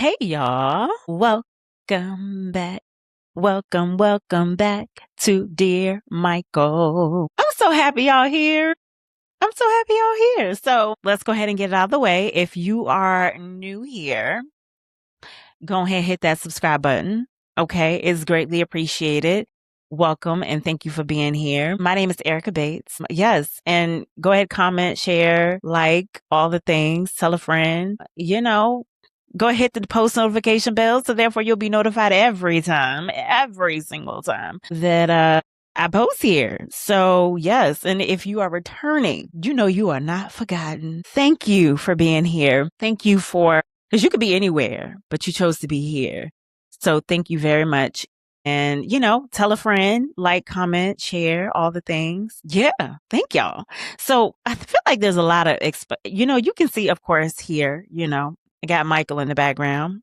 Hey y'all. Welcome back. Welcome back to Dear Michael. I'm so happy y'all here. I'm so happy y'all here. So let's go ahead and get it out of the way. If you are new here, go ahead and hit that subscribe button. Okay. It's greatly appreciated. Welcome and thank you for being here. My name is Erica Bates. Yes. And go ahead, comment, share, like all the things, tell a friend, go ahead hit the post notification bell. So therefore you'll be notified every single time that, I post here. So yes. And if you are returning, you are not forgotten. Thank you for being here. Thank you because you could be anywhere, but you chose to be here. So thank you very much. And, tell a friend, like, comment, share, all the things. Yeah. Thank y'all. So I feel like there's a lot of, you can see, of course, here, I got Michael in the background.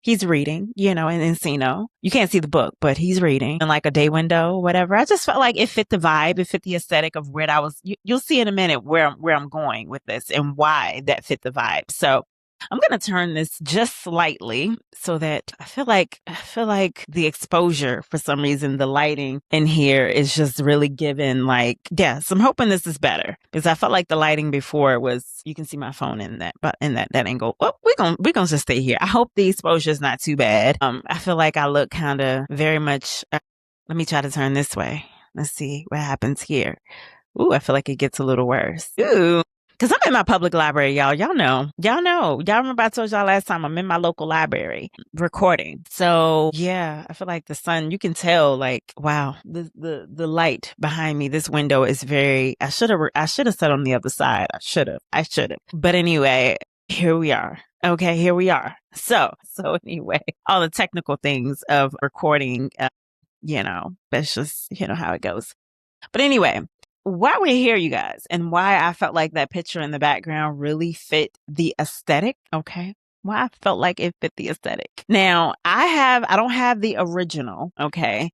He's reading, in Encino. You can't see the book, but he's reading in like a day window, whatever. I just felt like it fit the vibe. It fit the aesthetic of where I was. You'll see in a minute where I'm going with this and why that fit the vibe. So I'm going to turn this just slightly so that I feel like the exposure, for some reason, the lighting in here is just really given yes, I'm hoping this is better because I felt like the lighting before you can see my phone in that, but in that angle. Well, we're going to just stay here. I hope the exposure is not too bad. I feel like I look kind of very much, let me try to turn this way. Let's see what happens here. Ooh, I feel like it gets a little worse. Ooh. Because I'm in my public library, y'all. Y'all know. Y'all remember I told y'all last time I'm in my local library recording. So yeah, I feel like the sun, you can tell wow, the light behind me, this window is I should have sat on the other side. I should have. But anyway, here we are. Okay, here we are. So anyway, all the technical things of recording, that's just, how it goes. But anyway, why we're here, you guys, and why I felt like that picture in the background really fit the aesthetic. Okay. Why I felt like it fit the aesthetic. Now I don't have the original. Okay.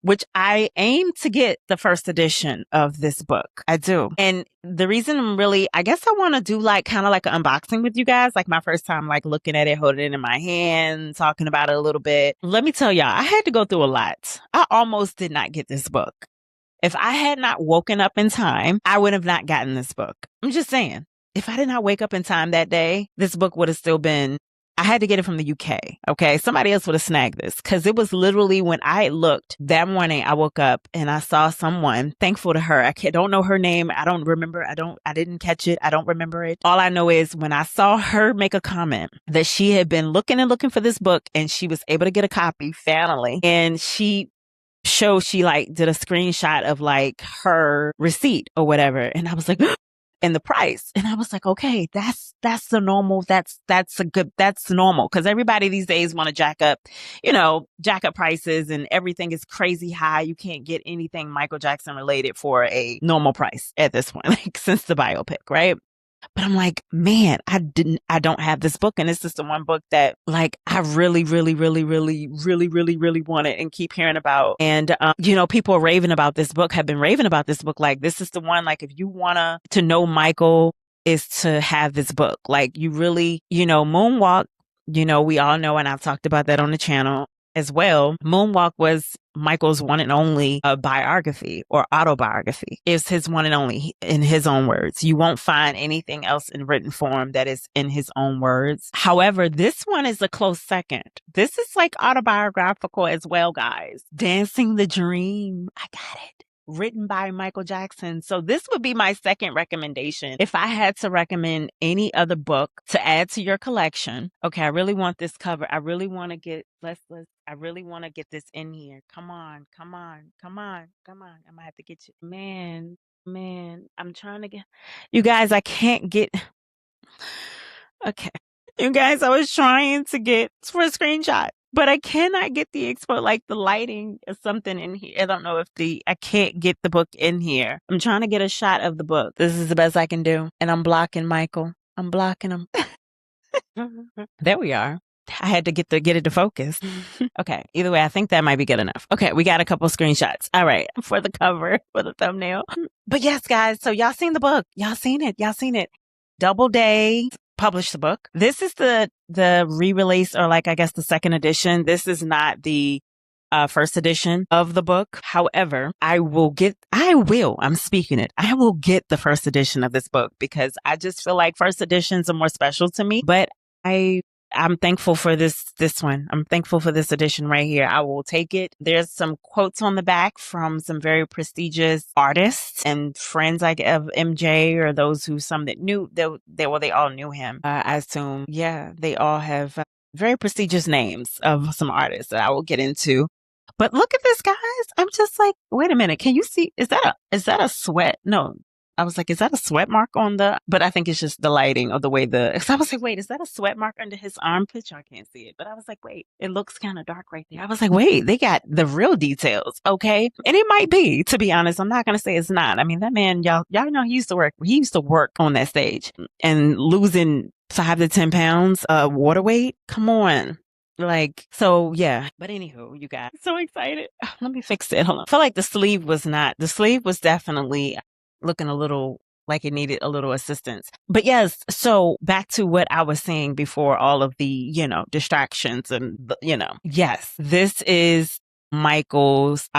Which I aim to get the first edition of this book. I do. And the reason I guess I want to do kind of like an unboxing with you guys, like my first time, looking at it, holding it in my hand, talking about it a little bit. Let me tell y'all, I had to go through a lot. I almost did not get this book. If I had not woken up in time, I would have not gotten this book. I'm just saying, if I did not wake up in time that day, this book would have still been, I had to get it from the UK. Okay. Somebody else would have snagged this because it was literally when I looked that morning, I woke up and I saw someone, thankful to her. Don't know her name. I don't remember. I didn't catch it. I don't remember it. All I know is when I saw her make a comment that she had been looking for this book and she was able to get a copy finally. And she did a screenshot of her receipt or whatever. And I was like, and the price. And I was like, okay, that's the normal. That's normal. Cause everybody these days want to jack up prices and everything is crazy high. You can't get anything Michael Jackson related for a normal price at this point, since the biopic, right? But I'm like, man, I don't have this book. And this is the one book that I really, really, really, really, really, really, really wanted and keep hearing about. And, people are raving about this book, have been raving about this book. This is the one, if you want to know Michael is to have this book. You really, Moonwalk, we all know, and I've talked about that on the channel as well. Moonwalk was Michael's one and only biography or autobiography. It's his one and only in his own words. You won't find anything else in written form that is in his own words. However, this one is a close second. This is autobiographical as well, guys. Dancing the Dream. I got it. Written by Michael Jackson. So this would be my second recommendation. If I had to recommend any other book to add to your collection, okay, I really want this cover. I really want to get, I really want to get this in here. Come on. I might have to get you. Man, I'm trying to get, you guys, I can't get, okay. You guys, I was trying to get for a screenshot, but I cannot get the expo, the lighting is something in here. I don't know if I can't get the book in here. I'm trying to get a shot of the book. This is the best I can do. And I'm blocking Michael. I'm blocking him. There we are. I had to get it to focus. Okay. Either way, I think that might be good enough. Okay. We got a couple screenshots. All right. For the cover, for the thumbnail. But yes, guys. So y'all seen the book. Y'all seen it. Doubleday. published the book. This is the re-release, or like, I guess, the second edition. This is not the first edition of the book. However, I'm speaking it. I will get the first edition of this book because I just feel like first editions are more special to me. But I'm thankful for this one. I'm thankful for this edition right here. I will take it. There's some quotes on the back from some very prestigious artists and friends like of MJ, or those who some that knew they all knew him. I assume, yeah, they all have very prestigious names of some artists that I will get into. But look at this, guys. I'm just like, wait a minute. Can you see? Is that a sweat? No. I was like, is that a sweat mark on but I think it's just the lighting of the way cause I was like, wait, is that a sweat mark under his armpit? I can't see it. But I was like, wait, it looks kind of dark right there. I was like, wait, they got the real details. Okay. And it might be, to be honest. I'm not going to say it's not. I mean, that man, y'all know he used to work on that stage and losing 5 to 10 pounds, water weight. Come on. Like, so yeah. But anywho, you guys, so excited. Let me fix it. Hold on. I feel like the sleeve was definitely looking a little like it needed a little assistance. But yes, so back to what I was saying before all of the, distractions and, yes, this is Michael's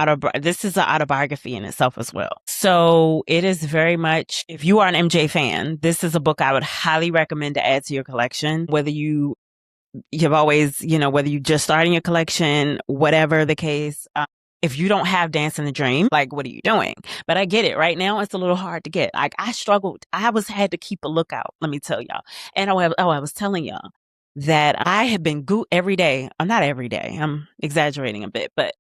this is an autobiography in itself as well. So it is very much, if you are an MJ fan, this is a book I would highly recommend to add to your collection, whether you've always, whether you're just starting your collection, whatever the case. If you don't have Dance in the Dream, like, what are you doing? But I get it. Right now, it's a little hard to get. Like, I struggled. I had to keep a lookout, let me tell y'all. And I was telling y'all that I have been every day. Not every day. I'm exaggerating a bit, but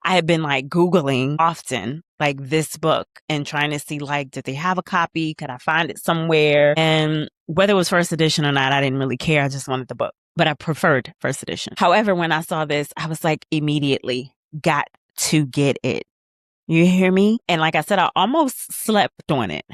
I have been like Googling often, like, this book and trying to see, like, did they have a copy? Could I find it somewhere? And whether it was first edition or not, I didn't really care. I just wanted the book, but I preferred first edition. However, when I saw this, I was like, immediately got to get it. You hear me? And like I said, I almost slept on it.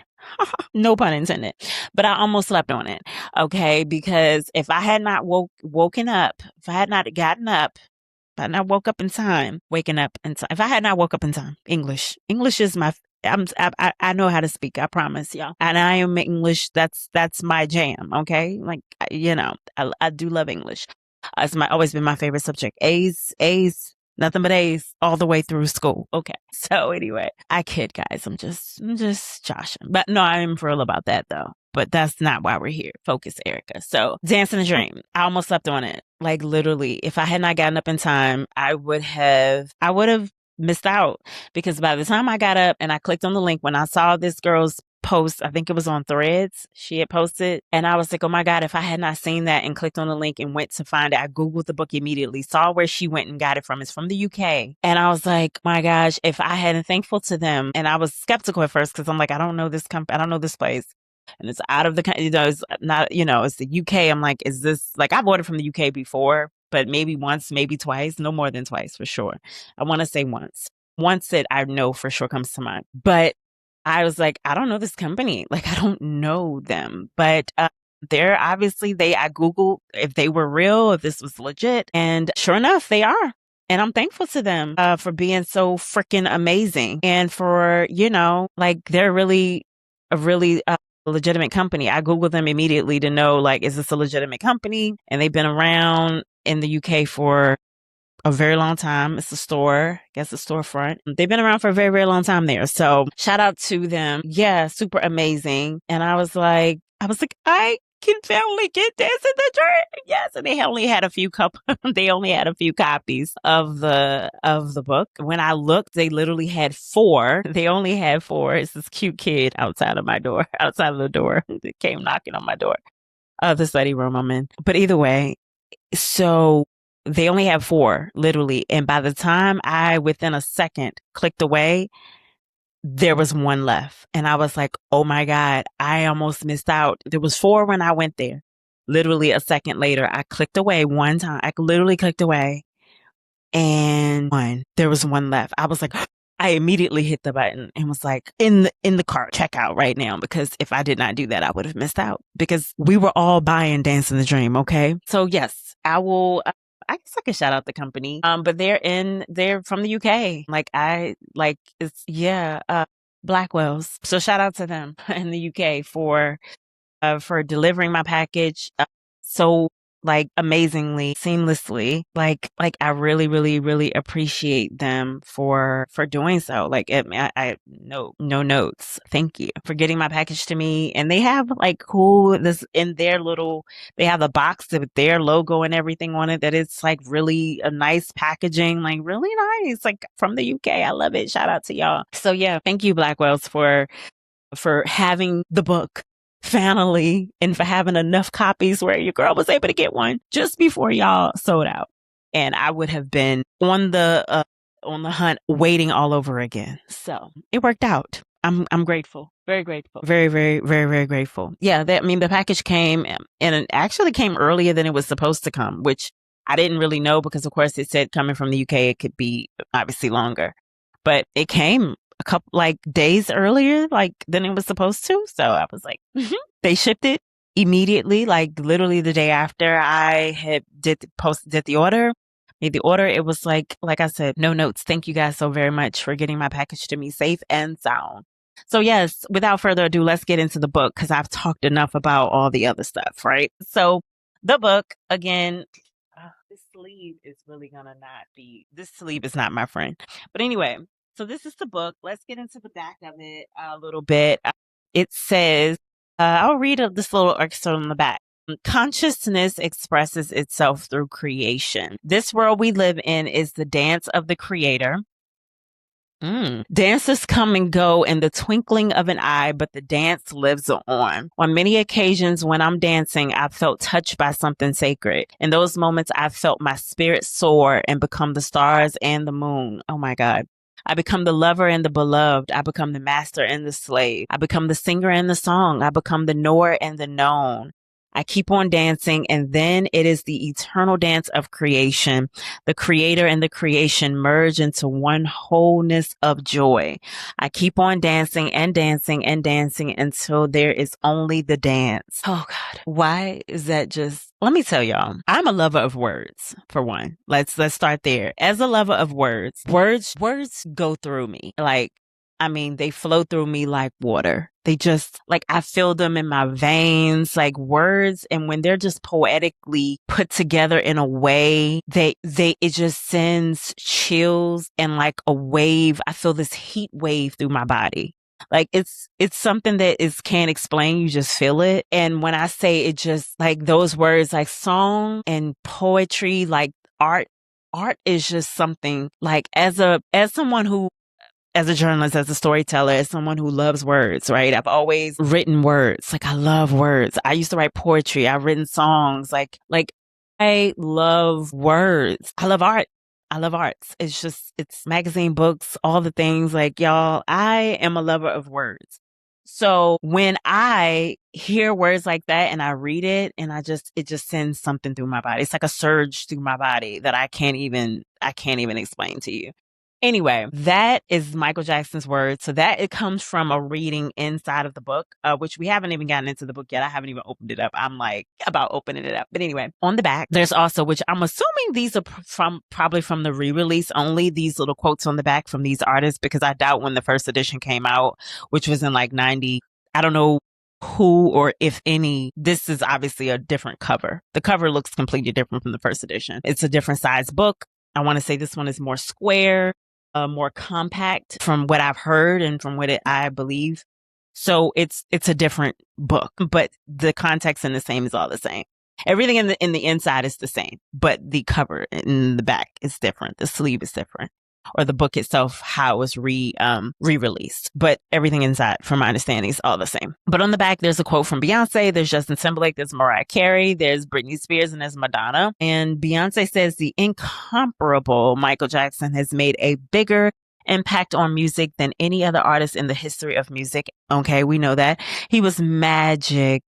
No pun intended. But I almost slept on it. Okay. Because if I had not woken up, if I had not gotten up, if I had not woke up in time, if I had not woke up in time, English is my, I know how to speak. I promise y'all. And I am English. That's my jam. Okay. Like, I do love English. It's always been my favorite subject. A's, nothing but A's all the way through school. Okay. So anyway, I kid, guys. I'm just joshing. But no, I'm for real about that though. But that's not why we're here. Focus, Erica. So Dance in the Dream. I almost slept on it. Like, literally, if I had not gotten up in time, I would have missed out, because by the time I got up and I clicked on the link, when I saw this girl's post, I think it was on Threads, she had posted, and I was like, oh my God, if I had not seen that and clicked on the link and went to find it, I Googled the book immediately, saw where she went and got it from. It's from the UK. And I was like, my gosh, if I hadn't, thankful to them. And I was skeptical at first because I'm like, I don't know this company, I don't know this place. And it's out of the country, it's not, it's the UK. I'm like, is this, like, I've ordered from the UK before, but maybe once, maybe twice, no more than twice for sure. I want to say once. Once that I know for sure comes to mind. But I was like, I don't know this company. Like, I don't know them. But they're obviously, I Googled if they were real, if this was legit. And sure enough, they are. And I'm thankful to them for being so freaking amazing. And for, like, they're really a really legitimate company. I Googled them immediately to know, like, is this a legitimate company? And they've been around in the UK for a very long time. It's a store, I guess a storefront. They've been around for a very, very long time there. So shout out to them. Yeah, super amazing. And I was like, I can finally get this in the Dream. Yes. And they only had a few copies of the book. When I looked, they literally had 4. They only had 4. It's this cute kid outside of the door that came knocking on my door of the study room I'm in. But either way, so they only have 4, literally. And by the time I, within a second, clicked away, there was 1 left. And I was like, oh my God, I almost missed out. There was 4 when I went there. Literally a second later, I clicked away one time. I literally clicked away and there was 1 left. I was like, I immediately hit the button and was like, in the cart, checkout right now, because if I did not do that, I would have missed out, because we were all buying Dance in the Dream. Okay. So yes, I will, I guess I could shout out the company. But they're from the UK. Blackwells. So shout out to them in the UK for for delivering my package so like amazingly, seamlessly. Like I really, really, really appreciate them for doing so. Like I no notes. Thank you for getting my package to me. And they have like cool this in their little. They have the box with their logo and everything on it. That it's like really a nice packaging, like really nice, like from the UK. I love it. Shout out to y'all. So yeah, thank you Blackwells for having the book finally and for having enough copies where your girl was able to get one just before y'all sold out. And I would have been on the hunt waiting all over again. So it worked out. I'm grateful. Very grateful. Very, very, very, very grateful. Yeah, I mean, the package came and it actually came earlier than it was supposed to come, which I didn't really know because, of course, it said coming from the UK, it could be obviously longer. But it came a couple like days earlier, like than it was supposed to. So I was like, they shipped it immediately, like literally the day after I had did the order. Made the order. It was like I said, no notes. Thank you guys so very much for getting my package to me safe and sound. So yes, without further ado, let's get into the book because I've talked enough about all the other stuff, right? So the book again, this sleeve is really gonna not be. This sleeve is not my friend. But anyway, so this is the book. Let's get into the back of it a little bit. It says, I'll read this little excerpt on the back. Consciousness expresses itself through creation. This world we live in is the dance of the creator. Dances come and go in the twinkling of an eye, but the dance lives on. On many occasions when I'm dancing, I've felt touched by something sacred. In those moments, I've felt my spirit soar and become the stars and the moon. Oh my God. I become the lover and the beloved. I become the master and the slave. I become the singer and the song. I become the knower and the known. I keep on dancing, and then it is the eternal dance of creation. The creator and the creation merge into one wholeness of joy. I keep on dancing and dancing and dancing until there is only the dance. Oh God. Why is that just... Let me tell y'all, I'm a lover of words, for one. Let's start there. As a lover of words go through me. Like, I mean, they flow through me like water. They just, like, I feel them in my veins, like words. And when they're just poetically put together in a way, it just sends chills and like a wave. I feel this heat wave through my body. Like it's something that can't explain. You just feel it. And when I say it, just like those words, like song and poetry, like art is just something like as someone who, as a journalist, as a storyteller, as someone who loves words, right? I've always written words. Like I love words. I used to write poetry. I've written songs. Like I love words. I love art. I love arts. It's magazine, books, all the things. Like y'all, I am a lover of words. So when I hear words like that and I read it and it just sends something through my body. It's like a surge through my body that I can't even explain to you. Anyway, that is Michael Jackson's words. So that it comes from a reading inside of the book, which we haven't even gotten into the book yet. I haven't even opened it up. I'm like about opening it up. But anyway, on the back, there's also, which I'm assuming these are probably from the re-release only, these little quotes on the back from these artists, because I doubt when the first edition came out, which was in like 90, I don't know who or if any, this is obviously a different cover. The cover looks completely different from the first edition. It's a different size book. I want to say this one is more square, more compact from what I've heard and from what I believe. So it's a different book, but the context and the same is all the same. Everything in the inside is the same, but the cover in the back is different. The sleeve is different, or the book itself, how it was re-released. But everything inside, from my understanding, is all the same. But on the back, there's a quote from Beyonce, there's Justin Timberlake, there's Mariah Carey, there's Britney Spears, and there's Madonna. And Beyonce says the incomparable Michael Jackson has made a bigger impact on music than any other artist in the history of music. Okay, we know that. He was magic.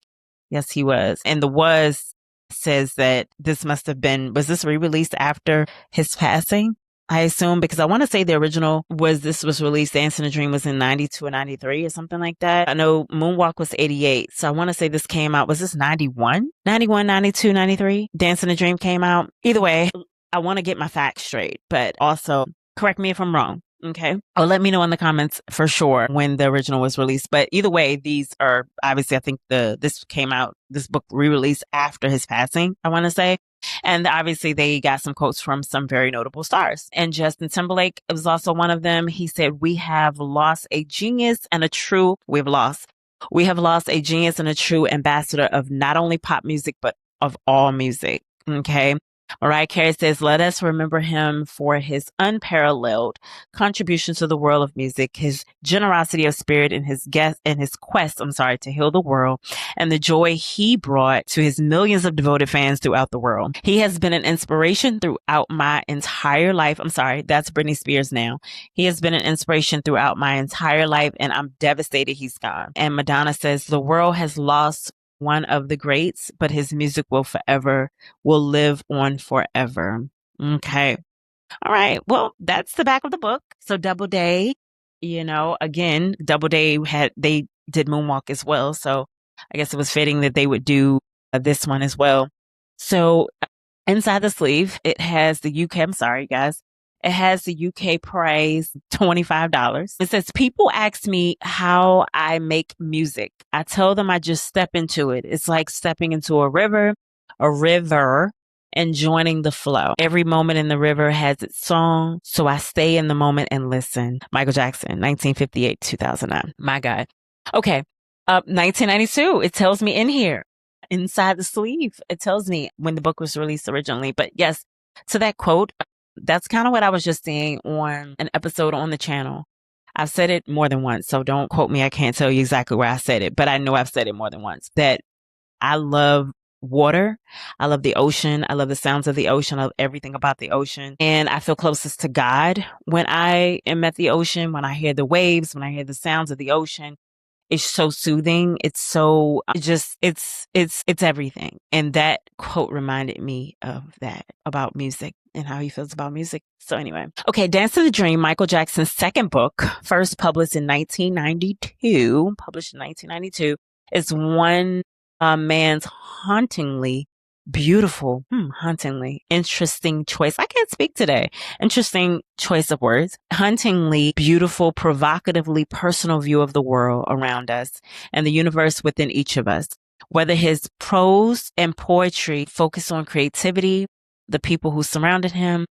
Yes, he was. And the was says that this must have been, was this re-released after his passing? I assume, because I want to say the original was released, Dance in a Dream was in 92 or 93 or something like that. I know Moonwalk was 88. So I want to say this came out, was this 91? 91, 92, 93? Dance in a Dream came out. Either way, I want to get my facts straight, but also correct me if I'm wrong. Okay. Oh, let me know in the comments for sure when the original was released. But either way, these are obviously, I think this book re-released after his passing, I want to say. And obviously they got some quotes from some very notable stars. And Justin Timberlake was also one of them. He said, we have lost a genius and a true ambassador of not only pop music, but of all music. Okay. Mariah Carey says, let us remember him for his unparalleled contribution to the world of music, his generosity of spirit and his quest, to heal the world, and the joy he brought to his millions of devoted fans throughout the world. He has been an inspiration throughout my entire life. I'm sorry, that's Britney Spears now. He has been an inspiration throughout my entire life, and I'm devastated he's gone. And Madonna says, the world has lost one of the greats, but his music will live on forever. Okay. All right. Well, that's the back of the book. So Doubleday, again, they did Moonwalk as well. So I guess it was fitting that they would do this one as well. So inside the sleeve, it has the UK. I'm sorry, guys. It has the UK price, $25. It says, people ask me how I make music. I tell them I just step into it. It's like stepping into a river, and joining the flow. Every moment in the river has its song, so I stay in the moment and listen. Michael Jackson, 1958, 2009. My God. Okay. 1992, it tells me in here, inside the sleeve, it tells me when the book was released originally. But yes, to that quote, that's kind of what I was just saying on an episode on the channel. I've said it more than once, so don't quote me. I can't tell you exactly where I said it, but I know I've said it more than once, that I love water. I love the ocean. I love the sounds of the ocean. I love everything about the ocean. And I feel closest to God when I am at the ocean, when I hear the waves, when I hear the sounds of the ocean. It's so soothing. It's everything. And that quote reminded me of that about music and how he feels about music. So anyway, okay. Dance to the Dream, Michael Jackson's second book, first published in 1992, is one man's hauntingly interesting choice. I can't speak today. Interesting choice of words. Hauntingly beautiful, provocatively personal view of the world around us and the universe within each of us. Whether his prose and poetry focus on creativity, the people who surrounded him,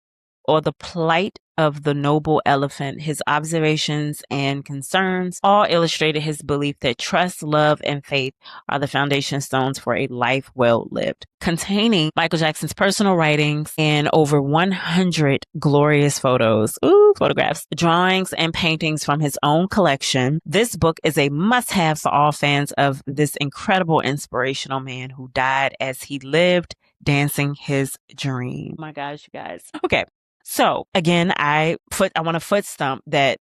or the plight of the noble elephant, his observations and concerns all illustrated his belief that trust, love, and faith are the foundation stones for a life well lived. Containing Michael Jackson's personal writings and over 100 glorious photographs, drawings, and paintings from his own collection, this book is a must-have for all fans of this incredible, inspirational man who died as he lived, dancing his dream. Oh my gosh, you guys. Okay. So again, I want to foot stump that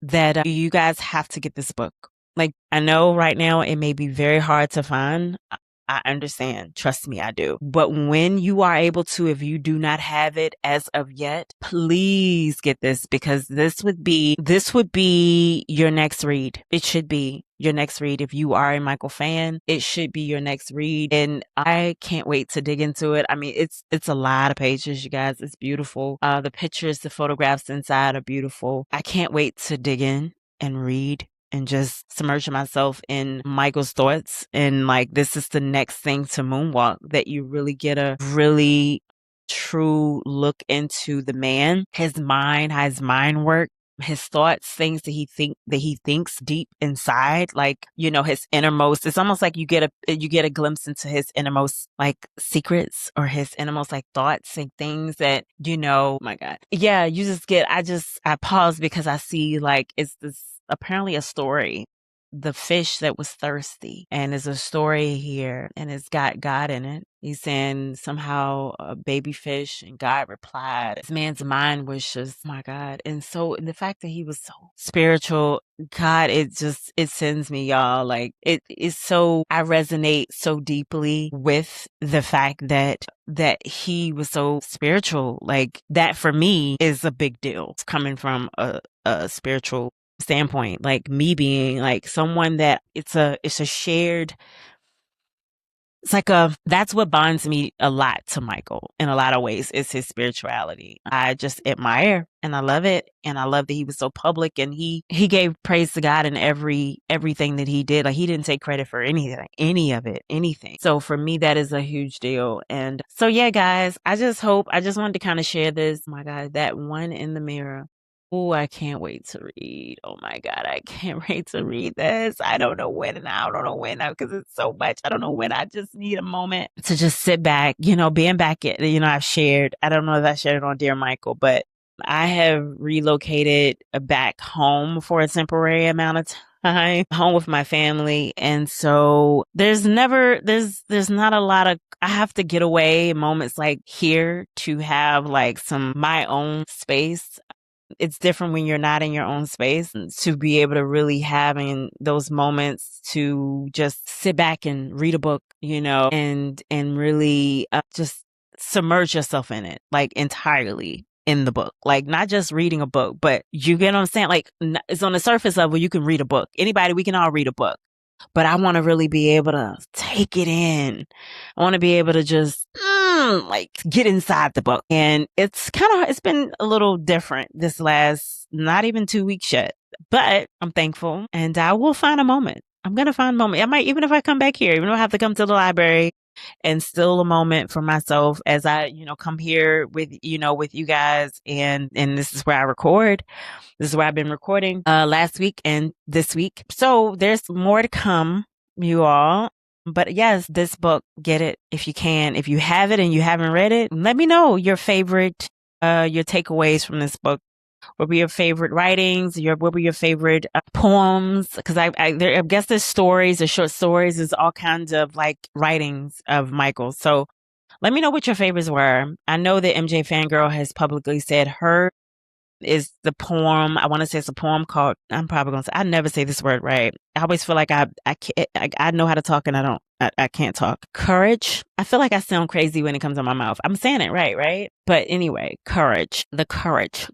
you guys have to get this book. Like, I know right now it may be very hard to find. I understand. Trust me, I do. But when you are able to, if you do not have it as of yet, please get this, because this would be your next read. It should be your next read. If you are a Michael fan, it should be your next read. And I can't wait to dig into it. I mean, it's a lot of pages, you guys. It's beautiful. The pictures, the photographs inside are beautiful. I can't wait to dig in and read and just submerge myself in Michael's thoughts. And like, this is the next thing to Moonwalk, that you really get a really true look into the man, his mind, how his mind works, his thoughts, things that he thinks deep inside, like, his innermost. It's almost like you get a glimpse into his innermost, like, secrets, or his innermost, like, thoughts and things that, oh my God. Yeah, I pause because I see, like, it's this apparently a story, The Fish That Was Thirsty, and there's a story here, and it's got God in it. He's saying somehow a baby fish, and God replied. This man's mind was just, my God. And the fact that he was so spiritual, God, it sends me, y'all. Like, it is so, I resonate so deeply with the fact that he was so spiritual. Like, that for me is a big deal. It's coming from a spiritual standpoint, like me being like someone that it's a shared it's like that's what bonds me a lot to Michael in a lot of ways is his spirituality. I just admire and I love it. And I love that he was so public and he gave praise to God in everything that he did. Like he didn't take credit for anything, any of it, anything. So for me, that is a huge deal. And so yeah, guys, I just wanted to kind of share this. Oh my God, that one in the mirror. Oh, I can't wait to read. Oh my God, I can't wait to read this. I don't know when and I don't know when because it's so much. I don't know when. I just need a moment to just sit back, being back at, I've shared, I don't know if I shared it on Dear Michael, but I have relocated back home for a temporary amount of time, home with my family. And so there's not a lot of, I have to get away moments like here to have like my own space. It's different when you're not in your own space and to be able to really having those moments to just sit back and read a book, and really just submerge yourself in it, like entirely in the book, like not just reading a book, but you get what I'm saying? Like it's on the surface level, you can read a book. Anybody, we can all read a book. But I want to really be able to take it in. I want to be able to just like get inside the book. And it's been a little different this last, not even 2 weeks yet, but I'm thankful and I will find a moment. I'm going to find a moment. I might, even if I come back here, even if I have to come to the library and still a moment for myself as I, come here with you guys. And this is where I record. This is where I've been recording last week and this week. So there's more to come, you all. But yes, this book, get it if you can. If you have it and you haven't read it, let me know your favorite, your takeaways from this book. What were your favorite writings? What were your favorite poems? Because I guess there's stories, there's short stories, there's all kinds of like writings of Michael. So let me know what your favorites were. I know that MJ Fangirl has publicly said her is the poem. I want to say it's a poem called, I'm probably going to say, I never say this word right. I always feel like I can't, I know how to talk and I can't talk. Courage. I feel like I sound crazy when it comes out my mouth. I'm saying it right? But anyway, courage. Courage.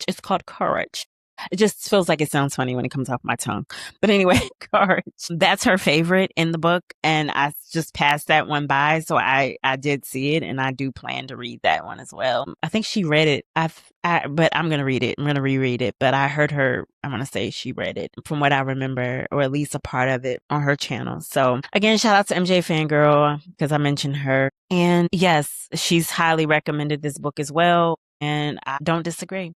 It's called Courage. It just feels like it sounds funny when it comes off my tongue. But anyway, Courage. That's her favorite in the book. And I just passed that one by. So I did see it and I do plan to read that one as well. I think she read it. But I'm going to read it. I'm going to reread it. But I heard her, I want to say she read it from what I remember, or at least a part of it on her channel. So again, shout out to MJ Fangirl because I mentioned her. And yes, she's highly recommended this book as well. And I don't disagree.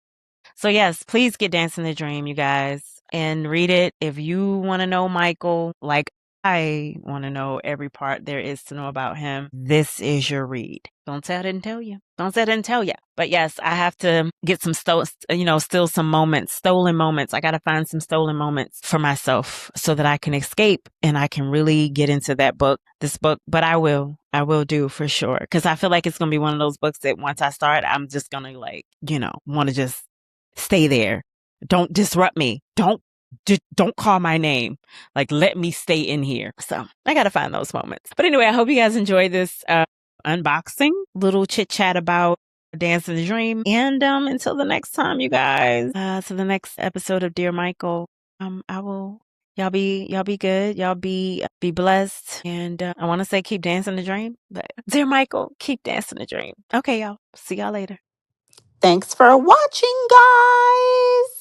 So yes, please get Dancing the Dream, you guys, and read it. If you want to know Michael, like I want to know every part there is to know about him, this is your read. Don't say I didn't tell you. But yes, I have to get some still some moments, stolen moments. I got to find some stolen moments for myself so that I can escape and I can really get into this book. But I will do for sure. Because I feel like it's going to be one of those books that once I start, I'm just going to want to just stay there. Don't disrupt me. Don't call my name. Like, let me stay in here. So I got to find those moments. But anyway, I hope you guys enjoy this unboxing, little chit chat about Dance in the Dream. And until the next time, you guys, to the next episode of Dear Michael, y'all be good. Y'all be blessed. And I want to say keep dancing the dream. But Dear Michael, keep dancing the dream. Okay, y'all. See y'all later. Thanks for watching, guys.